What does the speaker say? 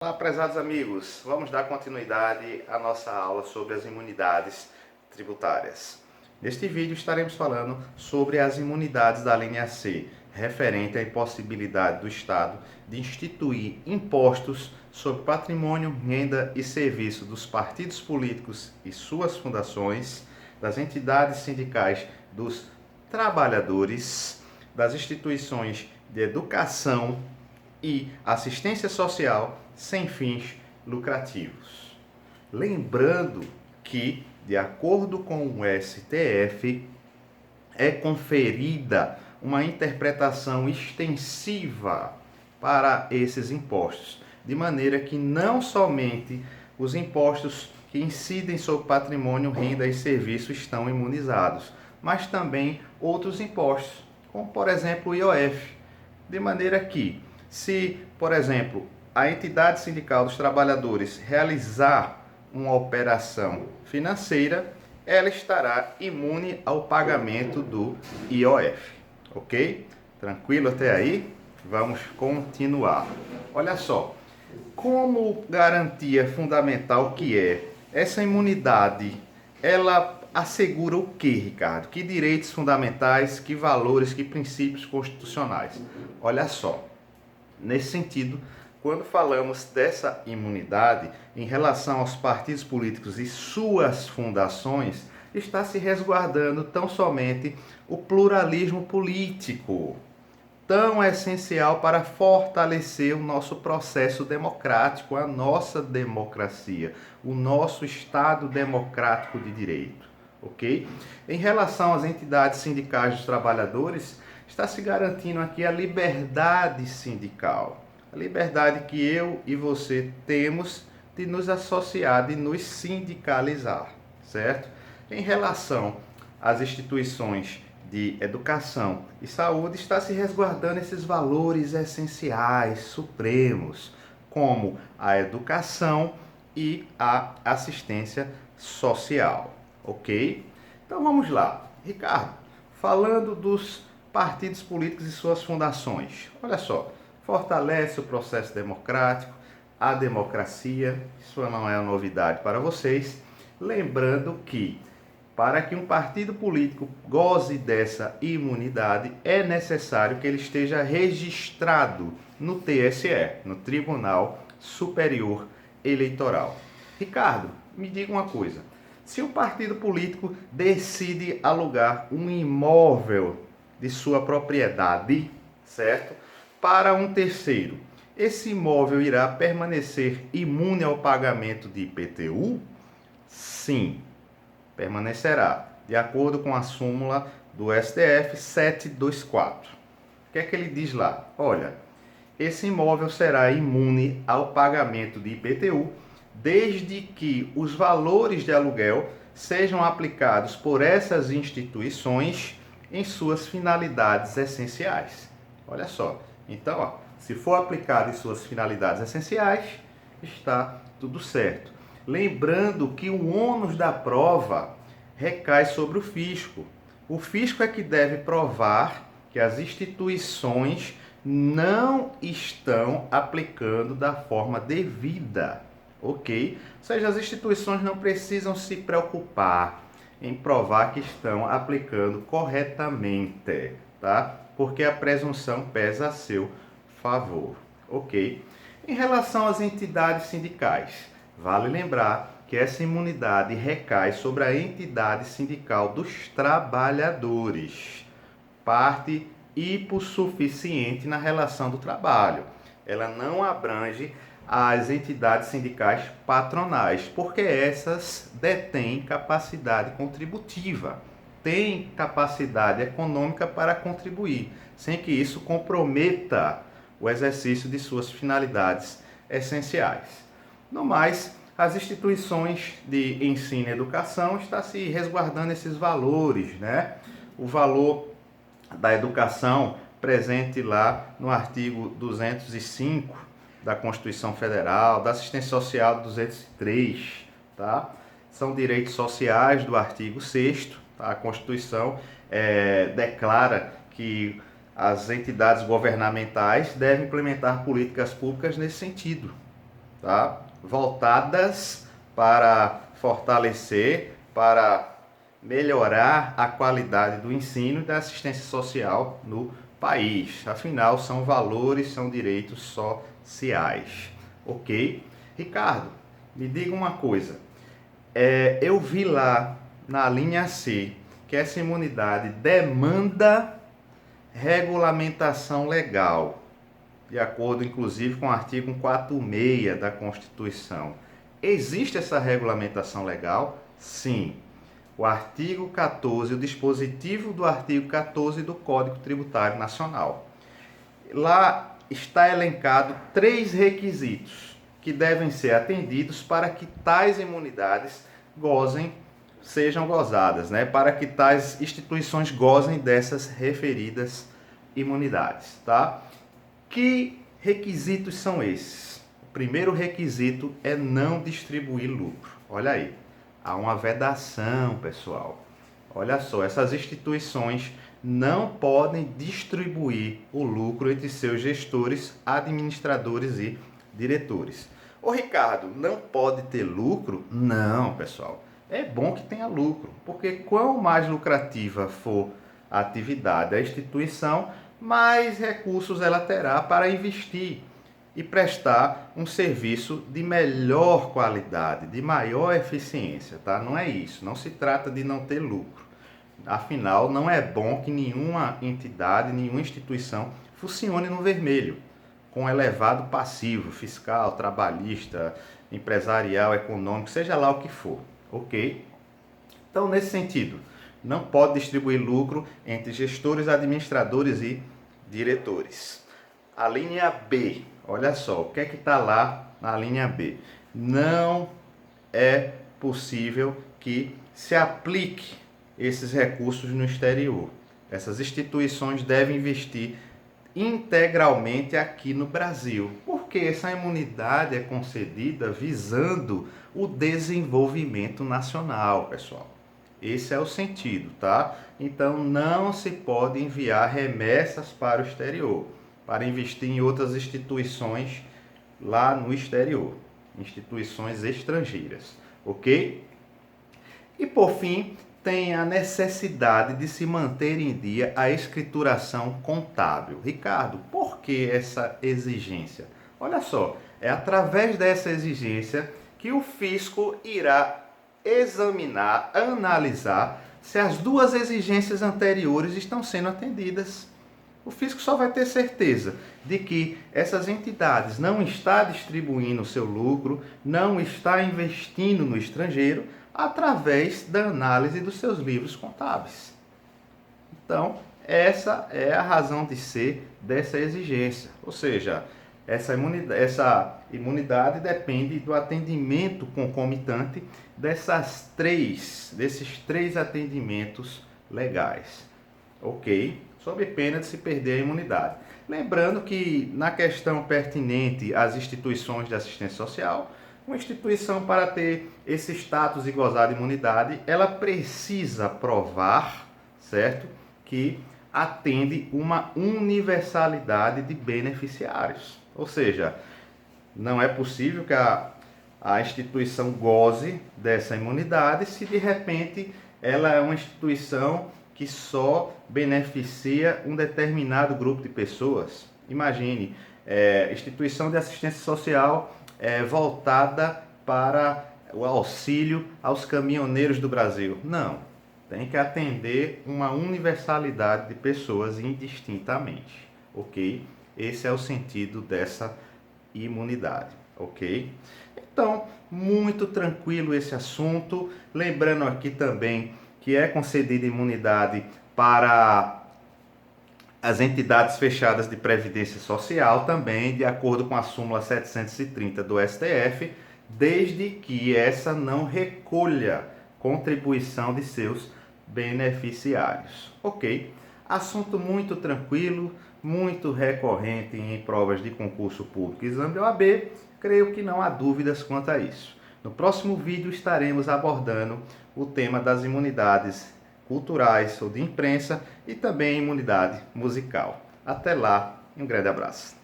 Olá, prezados amigos, vamos dar continuidade à nossa aula sobre as imunidades tributárias. Neste vídeo estaremos falando sobre as imunidades da linha C, referente à impossibilidade do Estado de instituir impostos sobre patrimônio, renda e serviço dos partidos políticos e suas fundações, das entidades sindicais dos trabalhadores, das instituições de educação e assistência social sem fins lucrativos. Lembrando que, de acordo com o STF, é conferida uma interpretação extensiva para esses impostos, de maneira que não somente os impostos que incidem sobre patrimônio, renda e serviço estão imunizados, mas também outros impostos, como por exemplo o IOF, de maneira que, se, por exemplo, a entidade sindical dos trabalhadores realizar uma operação financeira, ela estará imune ao pagamento do IOF. Ok? Tranquilo até aí? Vamos continuar. Olha só, como garantia fundamental que é essa imunidade, ela assegura o que, Ricardo? Que direitos fundamentais, que valores, que princípios constitucionais? Olha só, nesse sentido, quando falamos dessa imunidade em relação aos partidos políticos e suas fundações, está se resguardando tão somente o pluralismo político, tão essencial para fortalecer o nosso processo democrático, a nossa democracia, o nosso Estado democrático de direito, ok? Em relação às entidades sindicais dos trabalhadores, está se garantindo aqui a liberdade sindical, a liberdade que eu e você temos de nos associar, de nos sindicalizar, certo? Em relação às instituições de educação e saúde, está se resguardando esses valores essenciais, supremos, como a educação e a assistência social, ok? Então vamos lá, Ricardo, falando dos partidos políticos e suas fundações, olha só, fortalece o processo democrático, a democracia, isso não é uma novidade para vocês, lembrando que para que um partido político goze dessa imunidade, é necessário que ele esteja registrado no TSE, no Tribunal Superior Eleitoral. Ricardo, me diga uma coisa. Se o partido político decide alugar um imóvel de sua propriedade, certo? Para um terceiro, esse imóvel irá permanecer imune ao pagamento de IPTU? Sim, permanecerá, de acordo com a súmula do STF 724. O que é que ele diz lá? Olha, esse imóvel será imune ao pagamento de IPTU desde que os valores de aluguel sejam aplicados por essas instituições em suas finalidades essenciais. Olha só, então, ó, se for aplicado em suas finalidades essenciais, está tudo certo. Lembrando que o ônus da prova recai sobre o fisco. O fisco é que deve provar que as instituições não estão aplicando da forma devida, ok? Ou seja, as instituições não precisam se preocupar em provar que estão aplicando corretamente, tá? Porque a presunção pesa a seu favor, ok? Em relação às entidades sindicais, vale lembrar que essa imunidade recai sobre a entidade sindical dos trabalhadores, parte hipossuficiente na relação do trabalho. Ela não abrange as entidades sindicais patronais, porque essas detêm capacidade contributiva, têm capacidade econômica para contribuir, sem que isso comprometa o exercício de suas finalidades essenciais. No mais, as instituições de ensino e educação estão se resguardando esses valores, né? O valor da educação presente lá no artigo 205 da Constituição Federal, da assistência social 203, tá? São direitos sociais do artigo 6º, tá? A Constituição declara que as entidades governamentais devem implementar políticas públicas nesse sentido, tá? Voltadas para fortalecer, para melhorar a qualidade do ensino e da assistência social no país. Afinal, são valores, são direitos sociais. Ok? Ricardo, me diga uma coisa. Eu vi lá na linha C que essa imunidade demanda regulamentação legal, de acordo inclusive com o artigo 146 da Constituição. Existe essa regulamentação legal? Sim. O artigo 14, o dispositivo do artigo 14 do Código Tributário Nacional. Lá está elencado 3 requisitos que devem ser atendidos para que tais imunidades sejam gozadas, né? Para que tais instituições gozem dessas referidas imunidades, tá? Que requisitos são esses? O primeiro requisito é não distribuir lucro. Olha aí, há uma vedação, pessoal. Olha só, essas instituições não podem distribuir o lucro entre seus gestores, administradores e diretores. Ô Ricardo, não pode ter lucro? Não, pessoal. É bom que tenha lucro, porque quanto mais lucrativa for a atividade da instituição, mais recursos ela terá para investir e prestar um serviço de melhor qualidade, de maior eficiência, tá? Não é isso, não se trata de não ter lucro. Afinal, não é bom que nenhuma entidade, nenhuma instituição funcione no vermelho, com elevado passivo fiscal, trabalhista, empresarial, econômico, seja lá o que for, ok? Então, nesse sentido, não pode distribuir lucro entre gestores, administradores e diretores. A linha B, olha só, o que é que está lá na linha B? Não é possível que se aplique esses recursos no exterior. Essas instituições devem investir integralmente aqui no Brasil, porque essa imunidade é concedida visando o desenvolvimento nacional, pessoal. Esse é o sentido, tá? Então não se pode enviar remessas para o exterior, para investir em outras instituições lá no exterior, instituições estrangeiras, ok? E por fim, tem a necessidade de se manter em dia a escrituração contábil. Ricardo, por que essa exigência? Olha só, é através dessa exigência que o fisco irá examinar, analisar se as duas exigências anteriores estão sendo atendidas. O fisco só vai ter certeza de que essas entidades não estão distribuindo o seu lucro, não estão investindo no estrangeiro, através da análise dos seus livros contábeis. Então, essa é a razão de ser dessa exigência. Ou seja, essa imunidade depende do atendimento concomitante desses três atendimentos legais. Ok? Sob pena de se perder a imunidade. Lembrando que, na questão pertinente às instituições de assistência social, uma instituição, para ter esse status e gozar de imunidade, ela precisa provar, certo, que atende uma universalidade de beneficiários. Ou seja, não é possível que a instituição goze dessa imunidade se de repente ela é uma instituição que só beneficia um determinado grupo de pessoas. Imagine, instituição de assistência social voltada para o auxílio aos caminhoneiros do Brasil. Não, tem que atender uma universalidade de pessoas indistintamente, ok? Esse é o sentido dessa imunidade, ok? Então, muito tranquilo esse assunto. Lembrando aqui também que é concedida imunidade para as entidades fechadas de previdência social também, de acordo com a súmula 730 do STF, desde que essa não recolha contribuição de seus beneficiários. Ok? Assunto muito tranquilo, muito recorrente em provas de concurso público e exame de OAB, creio que não há dúvidas quanto a isso. No próximo vídeo estaremos abordando o tema das imunidades culturais ou de imprensa e também imunidade musical. Até lá, um grande abraço.